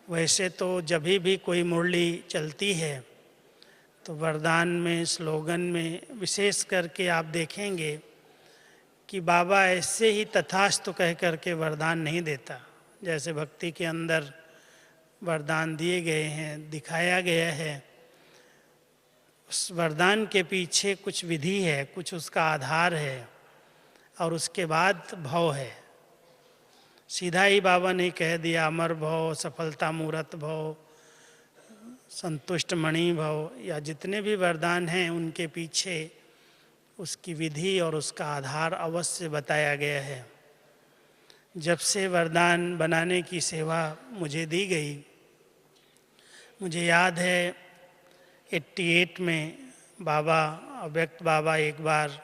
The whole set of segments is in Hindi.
वैसे तो जब भी कोई मुरली चलती है तो वरदान में, स्लोगन में विशेष करके आप देखेंगे कि बाबा ऐसे ही तथास्तु कह करके वरदान नहीं देता। जैसे भक्ति के अंदर वरदान दिए गए हैं, दिखाया गया है, उस वरदान के पीछे कुछ विधि है, कुछ उसका आधार है और उसके बाद भव है। सीधा ही बाबा ने कह दिया अमर भव, सफलता मूर्त भव, संतुष्ट मणि भव, या जितने भी वरदान हैं उनके पीछे उसकी विधि और उसका आधार अवश्य बताया गया है। जब से वरदान बनाने की सेवा मुझे दी गई, मुझे याद है 88 में बाबा, अव्यक्त बाबा एक बार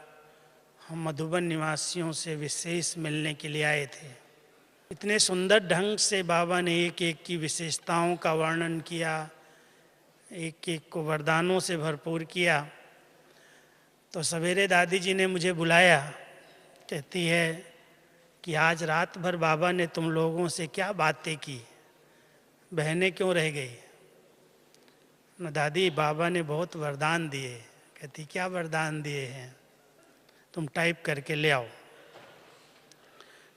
हम मधुबन निवासियों से विशेष मिलने के लिए आए थे। इतने सुंदर ढंग से बाबा ने एक एक की विशेषताओं का वर्णन किया, एक एक को वरदानों से भरपूर किया। तो सवेरे दादी जी ने मुझे बुलाया, कहती है कि आज रात भर बाबा ने तुम लोगों से क्या बातें की, बहनें क्यों रह गई? न दादी, बाबा ने बहुत वरदान दिए। कहती क्या वरदान दिए हैं? तुम टाइप करके ले आओ।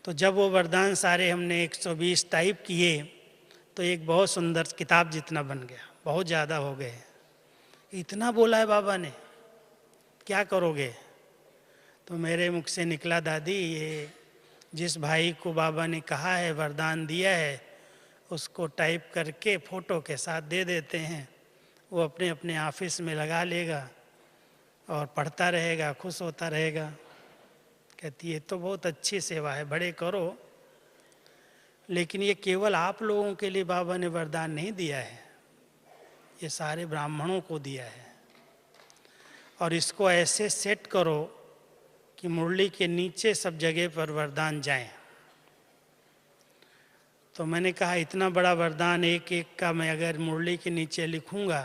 तो जब वो वरदान सारे हमने 120 टाइप किए तो एक बहुत सुंदर किताब जितना बन गया। बहुत ज़्यादा हो गए। इतना बोला है बाबा ने, क्या करोगे? तो मेरे मुख से निकला, दादी ये जिस भाई को बाबा ने कहा है, वरदान दिया है, उसको टाइप करके फ़ोटो के साथ दे देते हैं, वो अपने अपने ऑफिस में लगा लेगा और पढ़ता रहेगा, खुश होता रहेगा। कहती है तो बहुत अच्छी सेवा है, बड़े करो। लेकिन ये केवल आप लोगों के लिए बाबा ने वरदान नहीं दिया है, ये सारे ब्राह्मणों को दिया है। और इसको ऐसे सेट करो कि मुरली के नीचे सब जगह पर वरदान जाएं। तो मैंने कहा इतना बड़ा वरदान एक एक का मैं अगर मुरली के नीचे लिखूंगा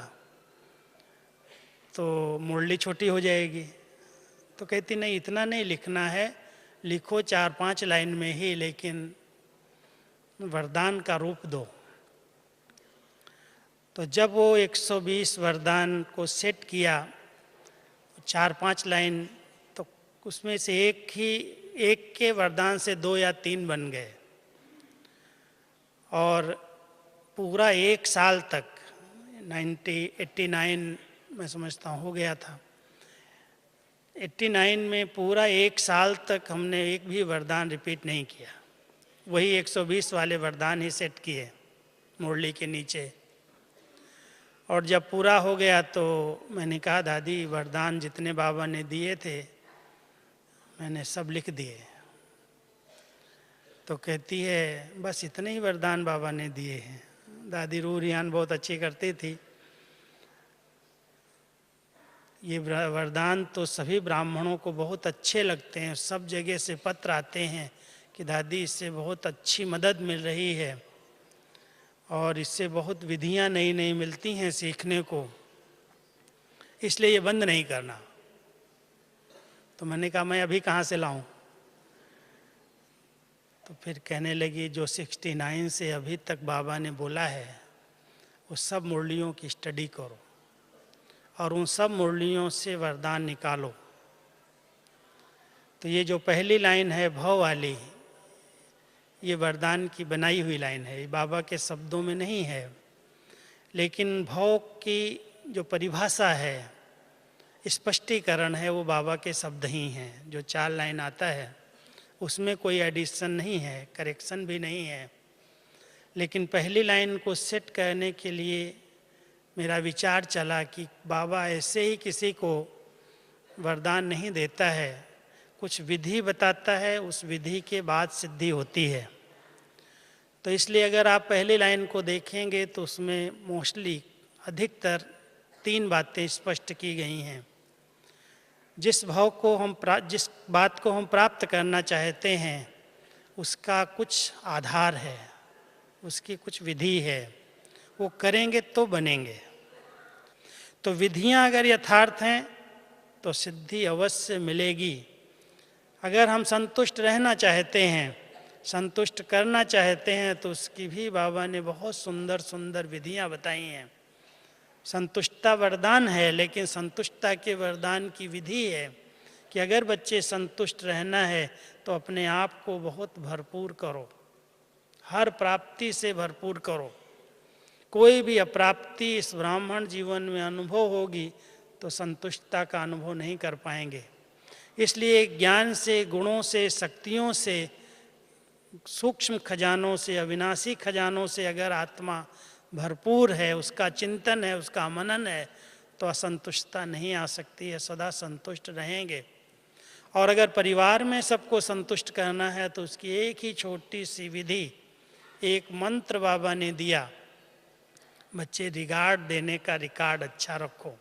तो मुरली छोटी हो जाएगी। तो कहती नहीं, इतना नहीं लिखना है, लिखो 4-5 लाइन में ही, लेकिन वरदान का रूप दो। तो जब वो 120 वरदान को सेट किया, 4-5 लाइन, तो उसमें से एक के वरदान से 2 या 3 बन गए। और पूरा 1 साल तक 89 मैं समझता हूँ हो गया था। 89 में पूरा 1 साल तक हमने एक भी वरदान रिपीट नहीं किया, वही 120 वाले वरदान ही सेट किए मुरली के नीचे। और जब पूरा हो गया तो मैंने कहा दादी वरदान जितने बाबा ने दिए थे मैंने सब लिख दिए। तो कहती है बस इतने ही वरदान बाबा ने दिए हैं। दादी रूह रियान बहुत अच्छी करती थी। ये वरदान तो सभी ब्राह्मणों को बहुत अच्छे लगते हैं, सब जगह से पत्र आते हैं कि दादी इससे बहुत अच्छी मदद मिल रही है और इससे बहुत विधियां नई नई मिलती हैं सीखने को, इसलिए ये बंद नहीं करना। तो मैंने कहा मैं अभी कहाँ से लाऊं? तो फिर कहने लगी जो 69 से अभी तक बाबा ने बोला है वो सब मुरलियों की स्टडी करो और उन सब मुरलियों से वरदान निकालो। तो ये जो पहली लाइन है भव वाली, ये वरदान की बनाई हुई लाइन है, ये बाबा के शब्दों में नहीं है। लेकिन भव की जो परिभाषा है, स्पष्टीकरण है, वो बाबा के शब्द ही हैं। जो 4 लाइन आता है उसमें कोई एडिशन नहीं है, करेक्शन भी नहीं है। लेकिन पहली लाइन को सेट करने के लिए मेरा विचार चला कि बाबा ऐसे ही किसी को वरदान नहीं देता है, कुछ विधि बताता है, उस विधि के बाद सिद्धि होती है। तो इसलिए अगर आप पहली लाइन को देखेंगे तो उसमें मोस्टली अधिकतर 3 बातें स्पष्ट की गई हैं। जिस बात को हम प्राप्त करना चाहते हैं उसका कुछ आधार है, उसकी कुछ विधि है, वो करेंगे तो बनेंगे। तो विधियां अगर यथार्थ हैं तो सिद्धि अवश्य मिलेगी। अगर हम संतुष्ट रहना चाहते हैं संतुष्ट करना चाहते हैं तो उसकी भी बाबा ने बहुत सुंदर सुंदर विधियां बताई हैं। संतुष्टता वरदान है, लेकिन संतुष्टता के वरदान की विधि है कि अगर बच्चे संतुष्ट रहना है तो अपने आप को बहुत भरपूर करो, हर प्राप्ति से भरपूर करो। कोई भी अप्राप्ति इस ब्राह्मण जीवन में अनुभव होगी तो संतुष्टता का अनुभव नहीं कर पाएंगे। इसलिए ज्ञान से, गुणों से, शक्तियों से, सूक्ष्म खजानों से, अविनाशी खजानों से अगर आत्मा भरपूर है, उसका चिंतन है, उसका मनन है, तो असंतुष्टता नहीं आ सकती है, सदा संतुष्ट रहेंगे। और अगर परिवार में सबको संतुष्ट करना है तो उसकी एक ही छोटी सी विधि, एक मंत्र बाबा ने दिया, बच्चे रिगार्ड देने का रिकॉर्ड अच्छा रखो।